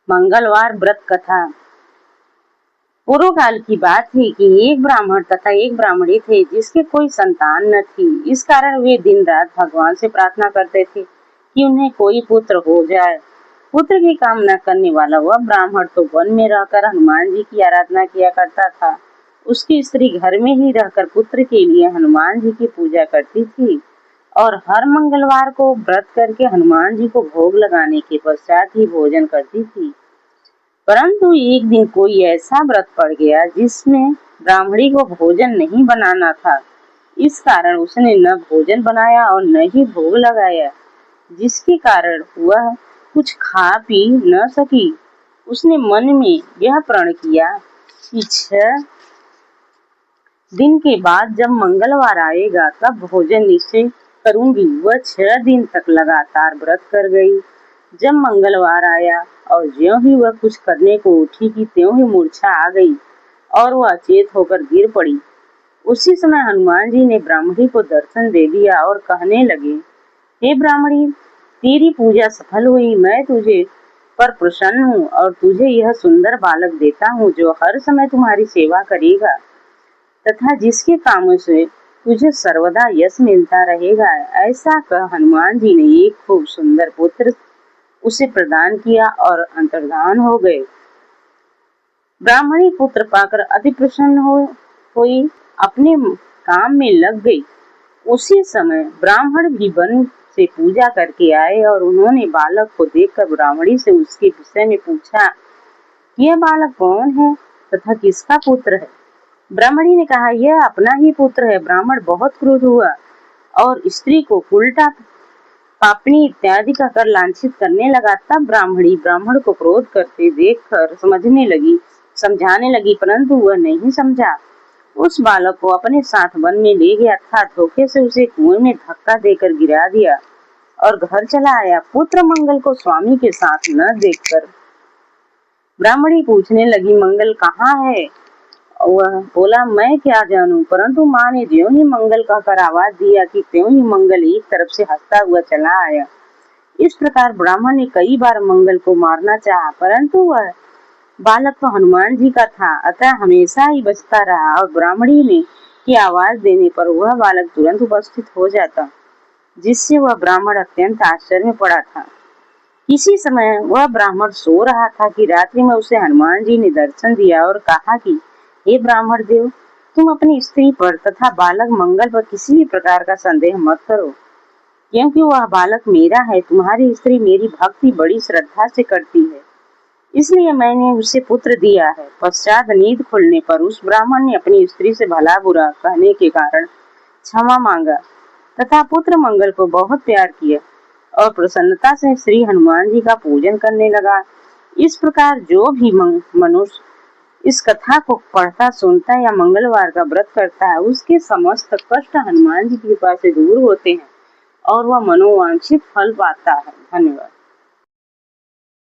मंगलवार व्रत कथा। पूर्व काल की बात है कि एक ब्राह्मण तथा एक ब्राह्मणी थे जिसके कोई संतान न थी। इस कारण वे दिन रात भगवान से प्रार्थना करते थे कि उन्हें कोई पुत्र हो जाए। पुत्र की कामना करने वाला वह ब्राह्मण तो वन में रहकर हनुमान जी की आराधना किया करता था। उसकी स्त्री घर में ही रहकर पुत्र के लिए हनुमान जी की पूजा करती थी और हर मंगलवार को व्रत करके हनुमान जी को भोग लगाने के पश्चात ही भोजन करती थी। परंतु एक दिन कोई ऐसा व्रत पड़ गया जिसमें ब्राह्मणी को भोजन नहीं बनाना था। इस कारण उसने न भोजन बनाया और न ही भोग लगाया, जिसके कारण वह कुछ खा पी न सकी। उसने मन में यह प्रण किया कि 6 दिन के बाद जब मंगलवार आएगा तब भोजन निश्चय करूंगी। वह 6 दिन तक लगातार व्रत कर गई। जब मंगलवार आया और ज्यों ही वह कुछ करने को उठी कि त्यों ही मूर्छा आ गई और वह अचेत होकर गिर पड़ी। उसी समय हनुमान जी ने ब्राह्मणी को दर्शन दे दिया और कहने लगे, हे ब्राह्मणी, तेरी पूजा सफल हुई। मैं तुझे पर प्रसन्न हूँ और तुझे यह सुंदर बालक देता हूँ जो हर समय तुम्हारी सेवा करेगा तथा जिसके कामों से तुझे सर्वदा यश मिलता रहेगा। ऐसा कह हनुमान जी ने एक खूब सुंदर पुत्र उसे प्रदान किया और अंतर्धान हो गए। ब्राह्मणी पुत्र पाकर अति प्रसन्न हुई, अपने काम में लग गई। उसी समय ब्राह्मण भी वन से पूजा करके आए और उन्होंने बालक को देखकर ब्राह्मणी से उसके विषय में पूछा, यह बालक कौन है तथा किसका पुत्र है? ब्राह्मणी ने कहा, यह अपना ही पुत्र है। ब्राह्मण बहुत क्रोध हुआ और स्त्री को उल्टा पापनी इत्यादि का कर लांछित करने लगा। तब ब्राह्मणी ब्राह्मण को क्रोध करते देखकर समझाने लगी, परंतु वह नहीं समझा। उस बालक को अपने साथ वन में ले गया था, धोखे से उसे कुएं में धक्का देकर गिरा दिया और घर चला आया। पुत्र मंगल को स्वामी के साथ न देखकर ब्राह्मणी पूछने लगी, मंगल कहाँ है? वह बोला, मैं क्या जानूं, परंतु माँ ने ज्यों ही मंगल कहकर आवाज दिया कि त्यों ही मंगल एक तरफ से हंसता हुआ चला आया। इस प्रकार ब्राह्मण ने कई बार मंगल को मारना चाहा, परंतु वह बालक तो हनुमान जी का था, अतः हमेशा ही बचता रहा और ब्राह्मणी ने की आवाज देने पर वह बालक तुरंत उपस्थित हो जाता, जिससे वह ब्राह्मण अत्यंत आश्चर्य में पड़ा था। किसी समय वह ब्राह्मण सो रहा था कि रात्रि में उसे हनुमान जी ने दर्शन दिया और कहा कि हे ब्राह्मण देव, तुम अपनी स्त्री पर तथा बालक मंगल पर किसी भी प्रकार का संदेह मत करो, क्योंकि वह बालक मेरा है। तुम्हारी स्त्री मेरी भक्ति बड़ी श्रद्धा से करती है, इसलिए मैंने उसे पुत्र दिया है। पश्चात नींद खुलने पर उस ब्राह्मण ने अपनी स्त्री से भला बुरा कहने के कारण क्षमा मांगा तथा पुत्र मंगल को बहुत प्यार किया और प्रसन्नता से श्री हनुमान जी का पूजन करने लगा। इस प्रकार जो भी मनुष्य इस कथा को पढ़ता, सुनता या मंगलवार का व्रत करता है, उसके समस्त कष्ट हनुमान जी की कृपा से दूर होते हैं और वह मनोवांछित फल पाता है। धन्यवाद।